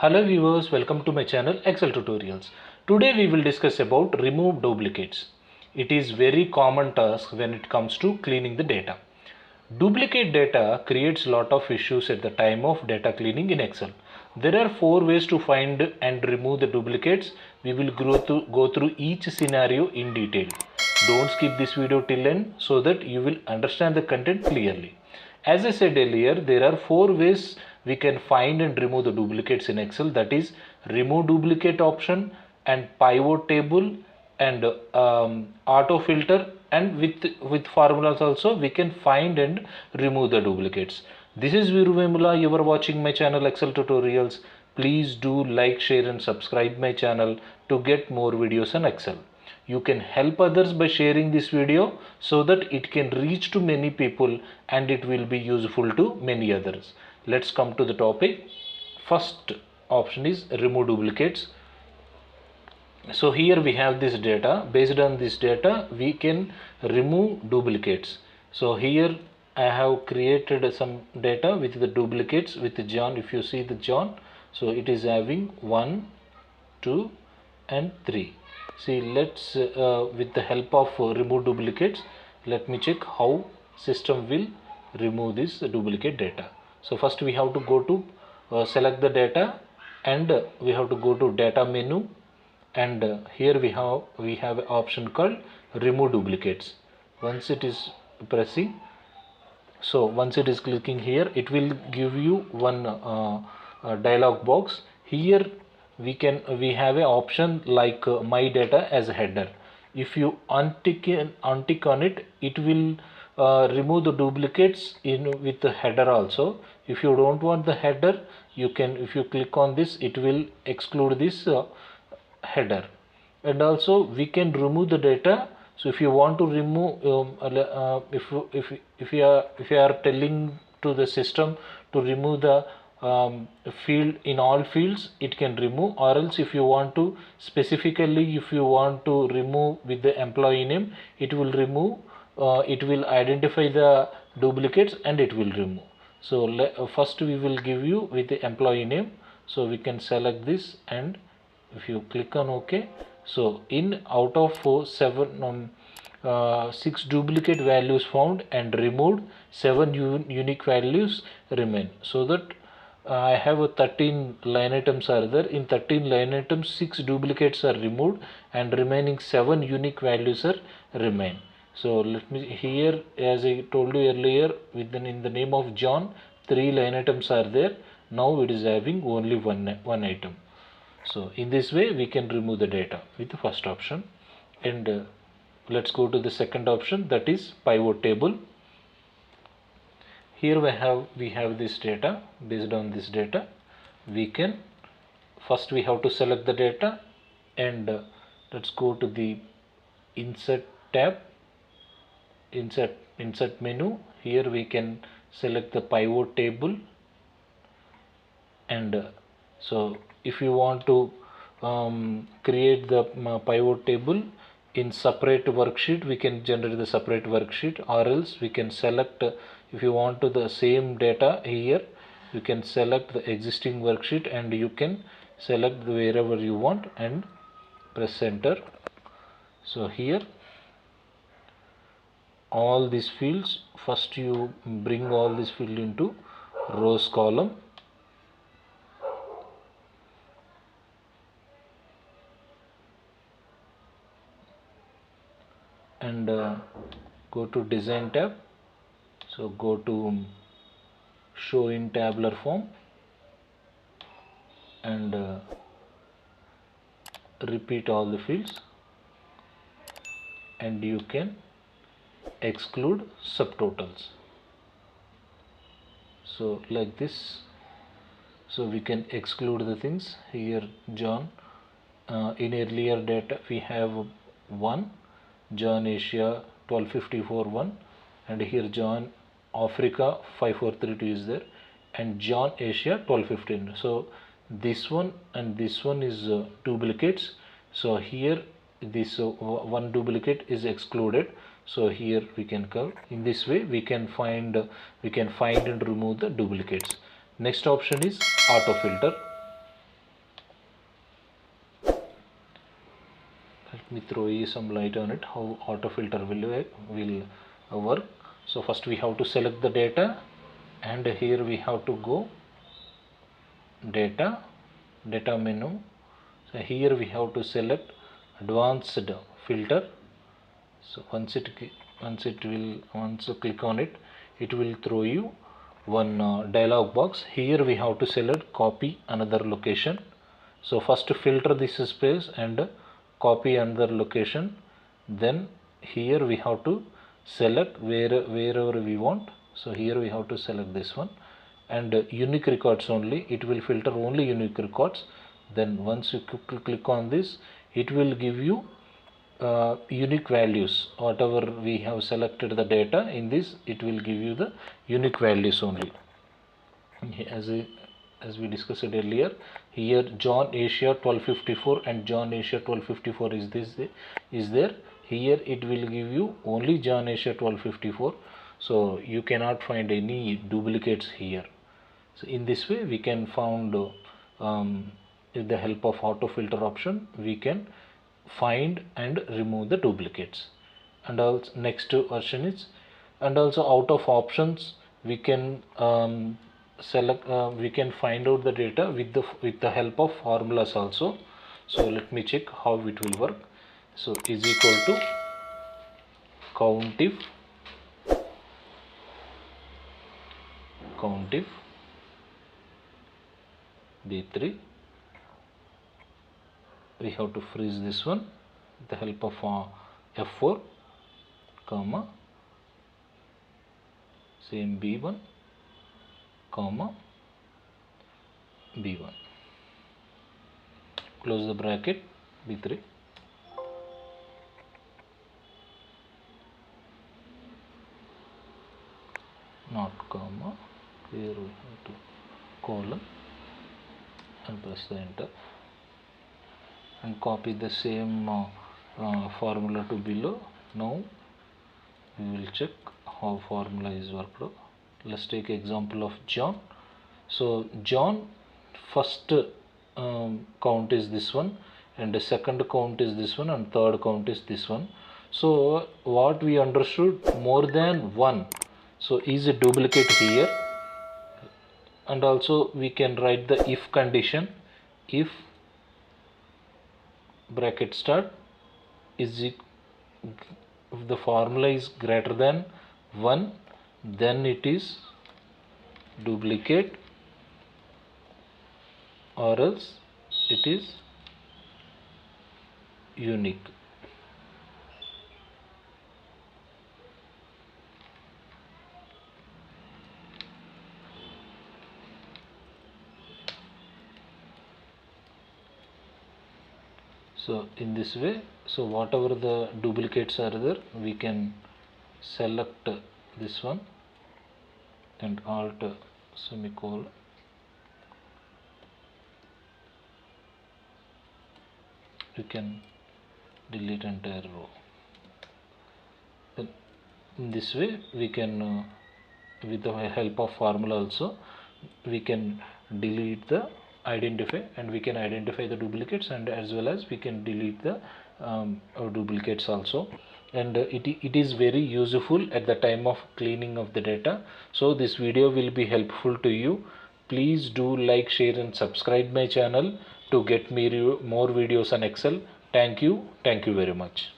Hello viewers, welcome to my channel Excel Tutorials. Today we will discuss about remove duplicates. It is very common task when it comes to cleaning the data. Duplicate data creates lot of issues at the time of data cleaning in Excel. There are 4 ways to find and remove the duplicates. We will go through each scenario in detail. Don't skip this video till end so that you will understand the content clearly. As I said earlier, there are 4 ways we can find and remove the duplicates in Excel. That is remove duplicate option and pivot table and auto filter, and with formulas also we can find and remove the duplicates. This is Viru Vemula. You are watching my channel Excel Tutorials. Please do like, share and subscribe my channel to get more videos on Excel. You can help others by sharing this video so that it can reach to many people and it will be useful to many others. Let's come to the topic. First option is remove duplicates. So here we have this data. Based on this data we can remove duplicates. So here I have created some data with the duplicates with John. If you see the John, so it is having 1, 2 and 3. See, let's with the help of remove duplicates, let me check how system will remove this duplicate data. So first we have to go to select the data, and we have to go to data menu, and here we have an option called remove duplicates. Once it is pressing, so once it is clicking here, it will give you one dialog box. Here we have an option like my data as a header. If you untick on it, it will remove the duplicates with the header also. If you don't want the header, you can, if you click on this, it will exclude this header. And also we can remove the data. So if you want to remove if you are telling to the system to remove the field in all fields, it can remove. Or else if you want to specifically, if you want to remove with the employee name, it will remove, it will identify the duplicates and it will remove. So first we will give you with the employee name. So we can select this, and if you click on OK, so in out of 6 duplicate values found and removed, 7 unique values remain. So that I have 13 line items are there. In 13 line items, 6 duplicates are removed and remaining 7 unique values are remain. So let me here, as I told you earlier, in the name of John, 3 line items are there. Now it is having only one item. So in this way we can remove the data with the first option. And let's go to the second option, that is pivot table. Here we have this data. Based on this data, we can first we have to select the data, and let's go to the insert tab, insert menu. Here we can select the pivot table, and so if you want to create the pivot table in separate worksheet, we can generate the separate worksheet, or else we can select, if you want to the same data here, you can select the existing worksheet and you can select wherever you want and press enter. So here all these fields, first you bring all this field into rows column, and go to design tab. So go to show in tabular form, and repeat all the fields, and you can exclude subtotals. So like this, so we can exclude the things. Here John, in earlier data we have 1 John Asia 1254 1, and here John Africa 5432 is there, and John Asia 1215. So this one and this one is duplicates. So here this one duplicate is excluded. So here we can come. In this way we can find and remove the duplicates. Next option is auto filter. let me throw you some light on it, how auto filter will work. So first we have to select the data, and here we have to go data menu. So here we have to select advanced filter. So once you click on it, it will throw you one dialog box. Here we have to select copy another location. So first filter this space and copy another location. Then here we have to select wherever we want. So here we have to select this one, and unique records only. It will filter only unique records. Then once you click on this, it will give you unique values. Whatever we have selected the data in this, it will give you the unique values only. As we discussed earlier, here John Asia 1254 and John Asia 1254 is there. Here it will give you only John Asia 1254, so you cannot find any duplicates here. So in this way we can found with the help of auto filter option, we can find and remove the duplicates. And also next version is, and also out of options we can select, we can find out the data with the help of formulas also. So let me check how it will work. So is equal to countif b3. We have to freeze this one with the help of F4, comma, same B1, comma, B1. Close the bracket, B3. Not comma, here we have to colon and press the enter, and copy the same formula to below. Now we will check how formula is worked out. Let's take example of John. So John first count is this one, and the second count is this one, and third count is this one. So what we understood, more than one, so is a duplicate here. And also we can write the if condition. If bracket start is if the formula is greater than 1, then it is duplicate, or else it is unique. So in this way, so whatever the duplicates are there, we can select this one and alt semicolon. You can delete entire row. Then in this way we can with the help of formula also we can delete the identify, and we can identify the duplicates, and as well as we can delete the duplicates also. And it is very useful at the time of cleaning of the data. So this video will be helpful to you. Please do like, share and subscribe my channel to get me more videos on Excel. Thank you very much.